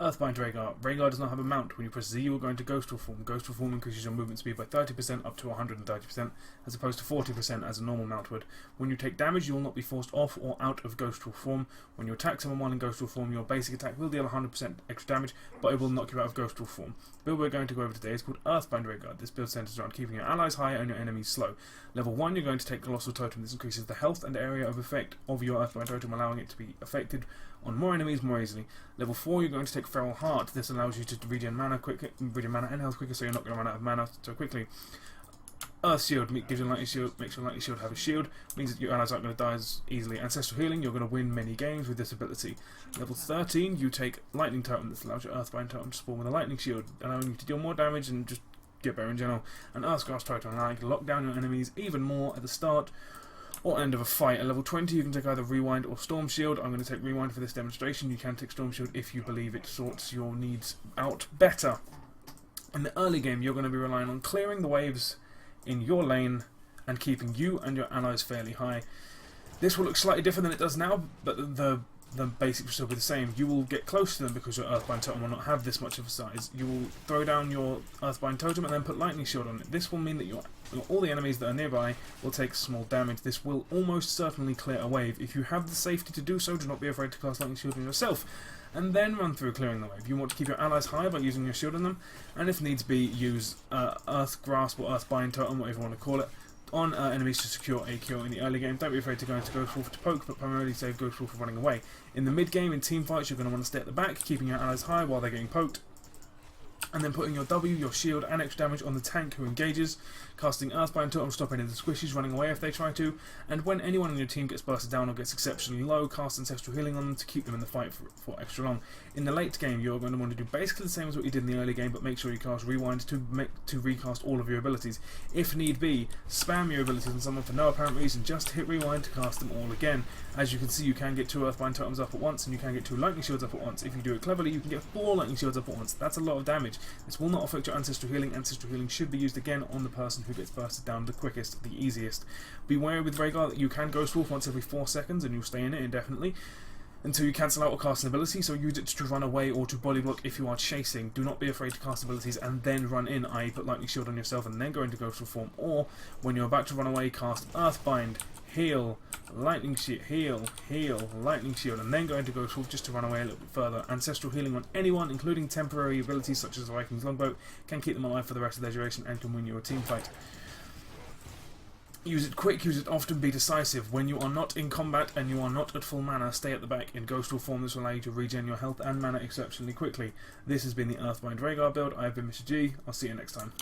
Earthbind Rehgar. Rehgar does not have a mount. When you press Z, you are going to Ghostful Form. Ghostful Form increases your movement speed by 30% up to 130%, as opposed to 40% as a normal mount would. When you take damage, you will not be forced off or out of Ghostful Form. When you attack someone while in Ghostful Form, your basic attack will deal 100% extra damage, but it will knock you out of Ghostful Form. The build we're going to go over today is called Earthbind Rehgar. This build centers around keeping your allies high and your enemies slow. Level 1, you're going to take Colossal Totem. This increases the health and area of effect of your Earthbind Totem, allowing it to be affected on more enemies more easily. Level 4, you're going to take Feral Heart. This allows you to regen mana and health quicker, so you're not going to run out of mana so quickly. Earth Shield gives you a lightning shield, makes your lightning shield have a shield, means that your allies aren't going to die as easily. Ancestral Healing, you're going to win many games with this ability. Level 13, you take Lightning Totem. This allows your Earthbind Totem to spawn with a lightning shield, allowing you to deal more damage and just get better in general. And Earthgrasp Totem, allowing you to lock down your enemies even more at the start or end of a fight. At level 20, you can take either Rewind or Storm Shield. I'm going to take Rewind for this demonstration. You can take Storm Shield if you believe it sorts your needs out better. In the early game, you're going to be relying on clearing the waves in your lane and keeping you and your allies fairly high. This will look slightly different than it does now, but the basics will still be the same. You will get close to them because your Earthbind Totem will not have this much of a size. You will throw down your Earthbind Totem and then put Lightning Shield on it. This will mean that all the enemies that are nearby will take small damage. This will almost certainly clear a wave. If you have the safety to do so, do not be afraid to cast Lightning Shield on yourself, and then run through clearing the wave. You want to keep your allies high by using your shield on them, and if needs be, use Earth Grasp or Earthbind Totem, whatever you want to call it, on enemies to secure a kill in the early game. Don't be afraid to go into Ghostwolf to poke, but primarily save Ghostwolf for running away. In the mid game, in team fights, you're going to want to stay at the back, keeping your allies high while they're getting poked, and then putting your W, your shield, and extra damage on the tank who engages, casting Earthbind Totem, stop any of the squishies running away if they try to, and when anyone in your team gets bursted down or gets exceptionally low, cast Ancestral Healing on them to keep them in the fight for extra long. In the late game, you're going to want to do basically the same as what you did in the early game, but make sure you cast Rewind to recast all of your abilities. If need be, spam your abilities on someone for no apparent reason, just hit Rewind to cast them all again. As you can see, you can get 2 Earthbind Totems up at once, and you can get 2 Lightning Shields up at once. If you do it cleverly, you can get 4 Lightning Shields up at once. That's a lot of damage. This will not affect your Ancestral Healing. Ancestral Healing should be used again on the person who gets bursted down the quickest, the easiest. Be wary with Rehgar that you can Ghost Wolf once every 4 seconds, and you'll stay in it indefinitely until you cancel out or cast an ability, so use it to run away or to body block if you are chasing. Do not be afraid to cast abilities and then run in, i.e. put Lightning Shield on yourself and then go into Ghostful Form, or when you're about to run away, cast Earthbind, heal, Lightning Shield, heal, Lightning Shield, and then go into Ghostwolf just to run away a little bit further. Ancestral Healing on anyone, including temporary abilities such as the Viking's Longbow, can keep them alive for the rest of their duration and can win you a team fight. Use it quick, use it often, be decisive. When you are not in combat and you are not at full mana, stay at the back. In Ghostful Form, this will allow you to regen your health and mana exceptionally quickly. This has been the Earthbind Rehgar build. I have been Mr. G. I'll see you next time.